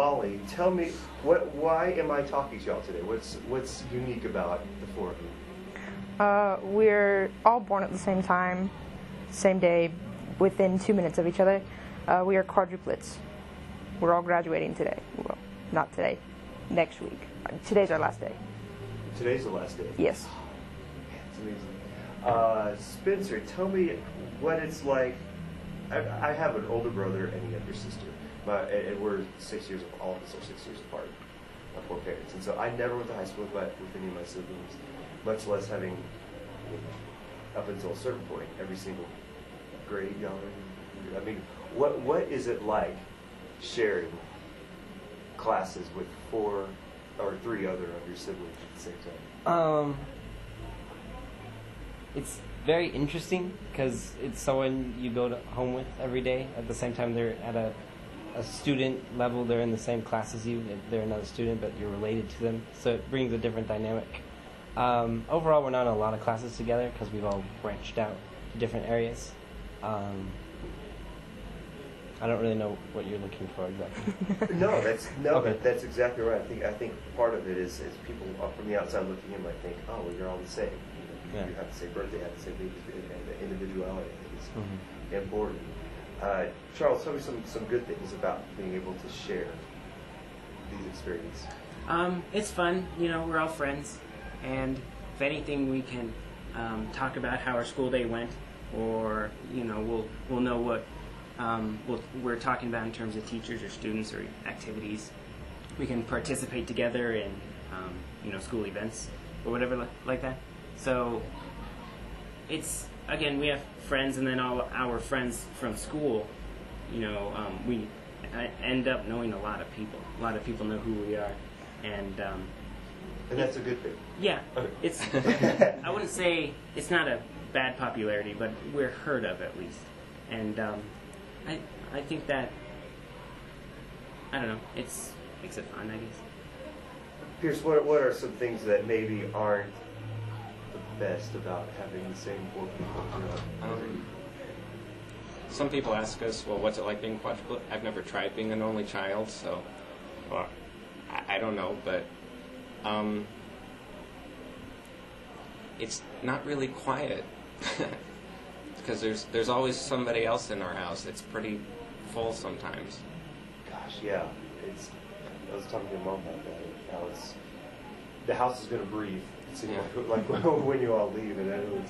Molly, tell me, why am I talking to y'all today? What's unique about the four of you? We're all born at the same time, same day, within 2 minutes of each other. We are quadruplets. We're all graduating today. Well, not today, next week. Today's our last day. Today's the last day? Yes. Man, it's amazing. Spencer, tell me what it's like. I have an older brother and a younger sister, and we're 6 years, all of us are 6 years apart, my poor parents. And so I never went to high school with any of my siblings, much less having, up until a certain point, every single grade y'all are in. I mean, what is it like sharing classes with four or three other of your siblings at the same time? It's very interesting because it's someone you go to home with every day. At the same time, they're at a student level. They're in the same class as you. They're another student, but you're related to them. So it brings a different dynamic. Overall, we're not in a lot of classes together because we've all branched out to different areas. I don't really know what you're looking for exactly. That's exactly right. I think part of it is people from the outside looking in might think, oh, well, you're all the same. You have the same birthday, have the same age, and the individuality is important. Charles, tell me some good things about being able to share these experiences. It's fun. We're all friends, and if anything, we can talk about how our school day went, or we'll know what we're talking about in terms of teachers or students or activities. We can participate together in school events or whatever like that. So it's, again, we have friends, and then all our friends from school, we end up knowing a lot of people. A lot of people know who we are, and that's a good thing. Yeah, okay. It's I wouldn't say it's not a bad popularity, but we're heard of at least, and I think that, I don't know, it makes it fun, I guess. Pierce, what are some things that maybe aren't the best about having the same four people? Some people ask us, well, what's it like being quadruplet? I've never tried being an only child, so I don't know, but it's not really quiet because there's always somebody else in our house. It's pretty full sometimes. Gosh, yeah. I was talking to your mom about that. How the house is going to breathe. It seems like when you all leave, and I know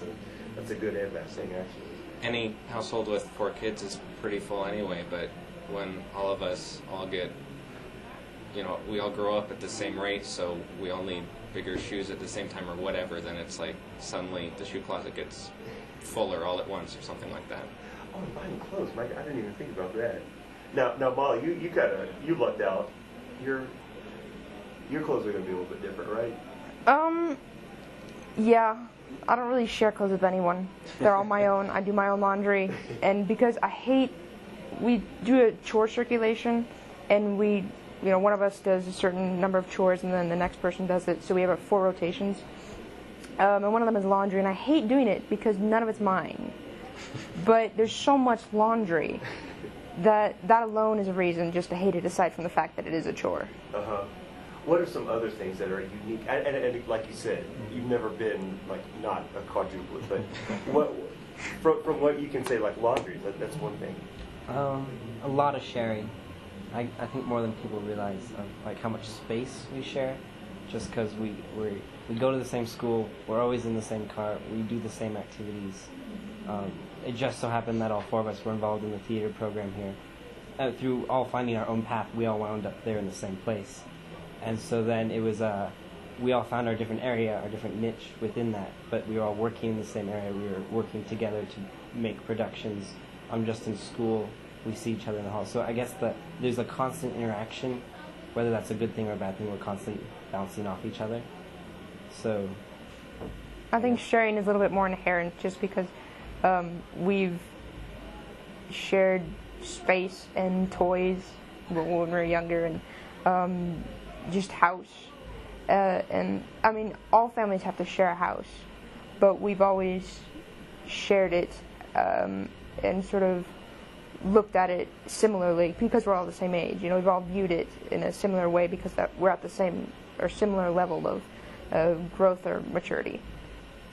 that's a good and bad thing, actually. Any household with 4 kids is pretty full anyway, but when all of us all get, we all grow up at the same rate, so we all need bigger shoes at the same time or whatever, then it's like suddenly the shoe closet gets fuller all at once or something like that. Oh, buying clothes. I didn't even think about that. Now, Molly, you lucked out. Your clothes are going to be a little bit different, right? Yeah. I don't really share clothes with anyone. They're all my own. I do my own laundry, and because we do a chore circulation, and one of us does a certain number of chores, and then the next person does it. So we have 4 rotations, and one of them is laundry, and I hate doing it because none of it's mine. But there's so much laundry that alone is a reason just to hate it, aside from the fact that it is a chore. What are some other things that are unique? And like you said, you've never been not a quadruplet, but from what you can say, like laundry, that's one thing. A lot of sharing. I think more than people realize of how much space we share, just because we go to the same school, we're always in the same car, we do the same activities. It just so happened that all 4 of us were involved in the theater program here. Through all finding our own path, we all wound up there in the same place. And so then it was, we all found our different area, our different niche within that, but we were all working in the same area. We were working together to make productions. I'm just in school. We see each other in the hall. So I guess there's a constant interaction, whether that's a good thing or a bad thing. We're constantly bouncing off each other. So I think sharing is a little bit more inherent just because we've shared space and toys when we were younger, and just house. And I mean, all families have to share a house, but we've always shared it and sort of looked at it similarly because we're all the same age. We've all viewed it in a similar way because we're at the same or similar level of growth or maturity.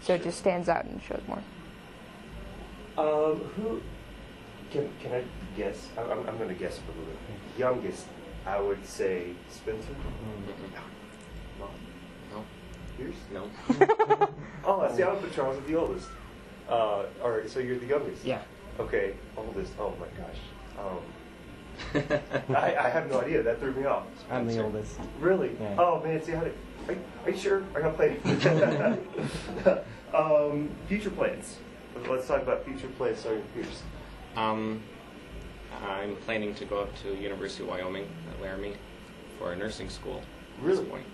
So it just stands out and shows more. Who can I guess? I'm going to guess a little bit. Youngest, I would say Spencer. No. Yours? No. Oh, see, I would put Charles as the oldest. All right, so you're the youngest. Yeah. Okay, oldest. Oh my gosh. I have no idea. That threw me off. I'm the oldest. Really? Yeah. Oh man, see how to. Are you sure? I'm gonna play. Future plans. Let's talk about future plans. Sorry, Pierce. I'm planning to go up to University of Wyoming at Laramie for a nursing school. Really? At this point.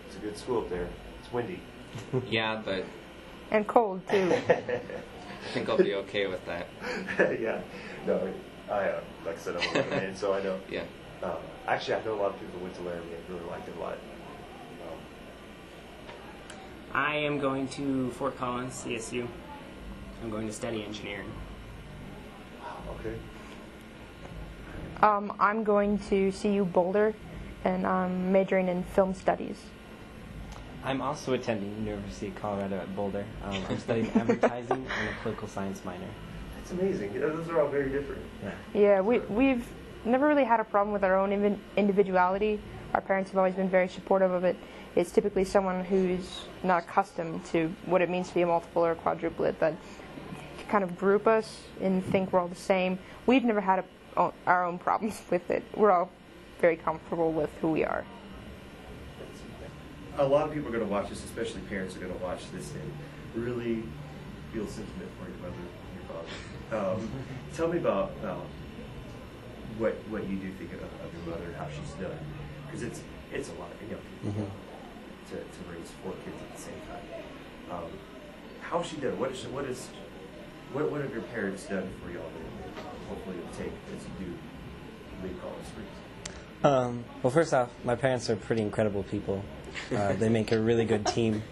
It's a good school up there. It's windy. Yeah, but And cold, too. I think I'll be okay with that. Yeah. No, I like I said, I'm a man, so I know. Yeah. Actually, I know a lot of people who went to Laramie and really liked it a lot. I am going to Fort Collins, CSU. I'm going to study engineering. Okay. I'm going to CU Boulder, and I'm majoring in film studies. I'm also attending University of Colorado at Boulder. I'm studying advertising and a political science minor. That's amazing. Those are all very different. Yeah, we've never really had a problem with our own individuality. Our parents have always been very supportive of it. It's typically someone who's not accustomed to what it means to be a multiple or a quadruplet that kind of group us and think we're all the same. We've never had our own problems with it. We're all very comfortable with who we are. A lot of people are going to watch this, especially parents are going to watch this and really feel sentiment for your mother and your father. Tell me about what you do think of your mother and how she's done, because it's a lot of young people to raise 4 kids at the same time. How has she done? What have your parents done for y'all that hopefully you'll take as you do leave College Springs? Well, first off, my parents are pretty incredible people. They make a really good team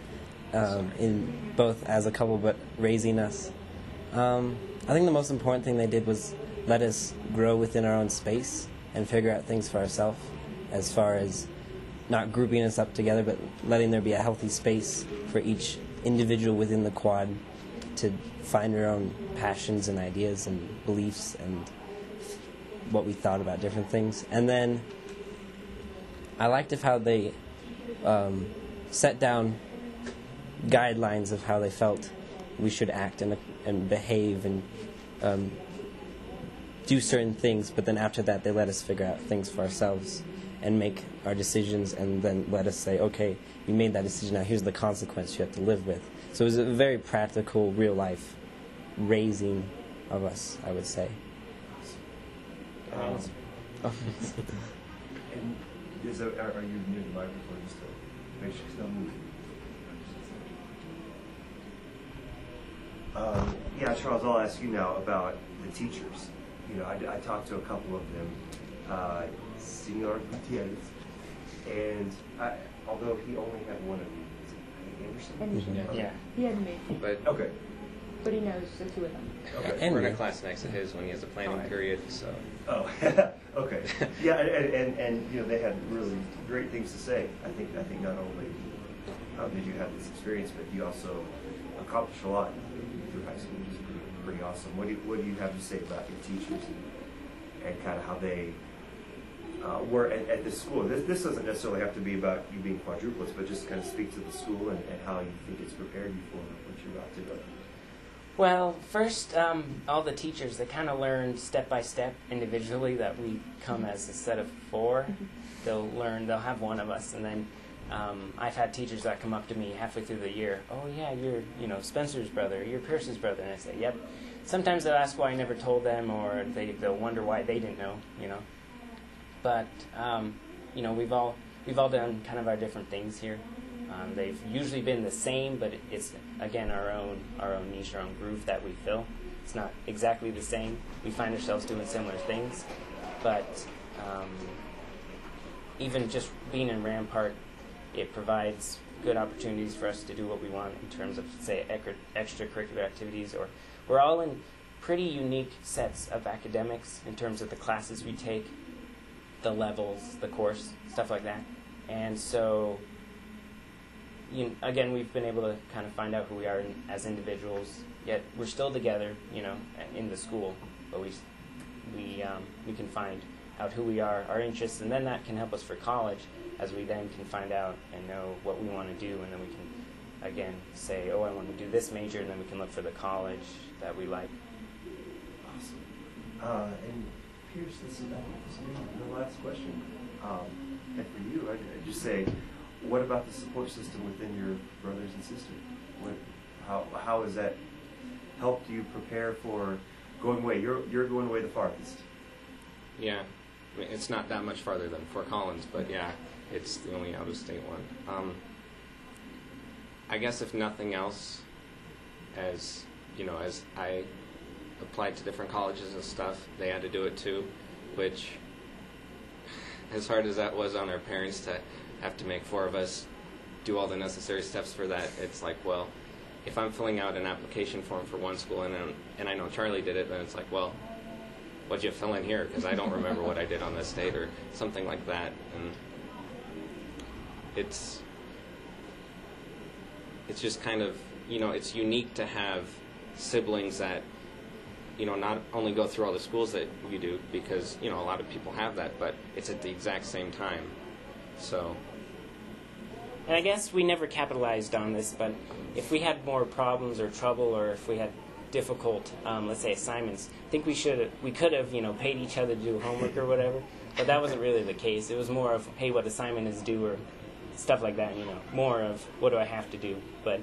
in both as a couple, but raising us. I think the most important thing they did was let us grow within our own space and figure out things for ourselves, as far as not grouping us up together, but letting there be a healthy space for each individual within the quad to find our own passions and ideas and beliefs and what we thought about different things. And then I liked how they set down guidelines of how they felt we should act and behave and do certain things, but then after that they let us figure out things for ourselves and make our decisions, and then let us say, okay, you made that decision, now here's the consequence you have to live with. So it was a very practical, real-life raising of us, I would say. And are you near the microphone just to make sure it's not moving? Yeah, Charles, I'll ask you now about the teachers. I talked to a couple of them, Senor Gutierrez, and although he only had one of you, is it Anderson? Anderson. Yeah. He had me, But Okay. but he knows the two of them. Okay. we're in a class next to his when he has a planning period, so. Oh, okay. Yeah, and they had really great things to say. I think not only did you have this experience, but you also accomplished a lot through high school, which is pretty awesome. What do you have to say about your teachers and kind of how they were at this school? This doesn't necessarily have to be about you being quadruplets, but just kind of speak to the school and how you think it's prepared you for what you're about to do. Well, first, all the teachers, they kind of learn step by step individually that we come as a set of 4. They'll have one of us, and then I've had teachers that come up to me halfway through the year. Oh yeah, you're Spencer's brother, you're Pierce's brother, and I say, yep. Sometimes they'll ask why I never told them, or they'll wonder why they didn't know, But we've all done kind of our different things here. They've usually been the same, but it's again our own niche, our own groove that we fill. It's not exactly the same. We find ourselves doing similar things, but even just being in Rampart, it provides good opportunities for us to do what we want in terms of, say, extracurricular activities. Or we're all in pretty unique sets of academics in terms of the classes we take, the levels, the course, stuff like that. And so, again, we've been able to kind of find out who we are as individuals, yet we're still together, in the school, but we can find out who we are, our interests, and then that can help us for college, as we then can find out and know what we want to do, and then we can, again, say, oh, I want to do this major, and then we can look for the college that we like. Awesome. And Pierce, this is the last question. And for you, I'd just say, what about the support system within your brothers and sisters? How has that helped you prepare for going away? You're going away the farthest. Yeah, I mean, it's not that much farther than Fort Collins, but yeah, it's the only out-of-state one. I guess if nothing else, as I applied to different colleges and stuff, they had to do it too, which, as hard as that was on our parents to have to make 4 of us do all the necessary steps for that, it's like, well, if I'm filling out an application form for one school and I know Charlie did it, then it's like, well, what'd you fill in here? Because I don't remember what I did on this date or something like that. And it's just kind of, it's unique to have siblings that, not only go through all the schools that you do, because, a lot of people have that, but it's at the exact same time. So. And I guess we never capitalized on this, but if we had more problems or trouble, or if we had difficult, let's say, assignments, I think we could have, paid each other to do homework or whatever, but that wasn't really the case. It was more of, hey, what assignment is due, or stuff like that, more of, what do I have to do, but.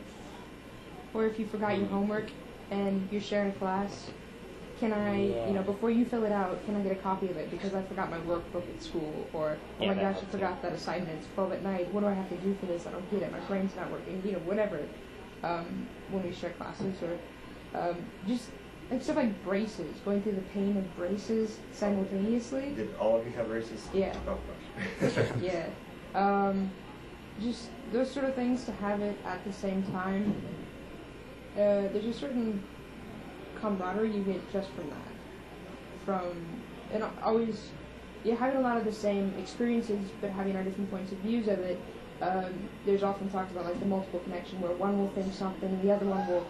Or if you forgot your homework and you're sharing class, can I, before you fill it out, can I get a copy of it because I forgot my workbook at school, or, oh my gosh, I forgot that assignment, it's 12 at night, what do I have to do for this, I don't get it, my brain's not working, whatever, when we share classes, or just like stuff like braces, going through the pain of braces simultaneously. Did all of you have braces? Yeah. Oh, gosh. Yeah. Just those sort of things, to have it at the same time. There's a certain camaraderie you get just from that. And always, having a lot of the same experiences, but having our different points of views of it. There's often talked about like the multiple connection, where one will think something, and the other one will,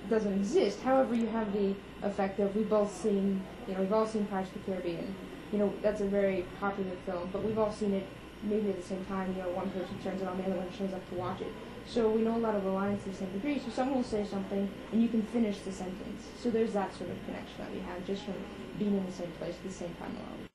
doesn't exist. However, you have the effect of we've all seen Pirates of the Caribbean. That's a very popular film, but we've all seen it maybe at the same time. One person turns it on, the other one shows up to watch it. So we know a lot of the lines to the same degree. So someone will say something, and you can finish the sentence. So there's that sort of connection that we have just from being in the same place at the same time alone.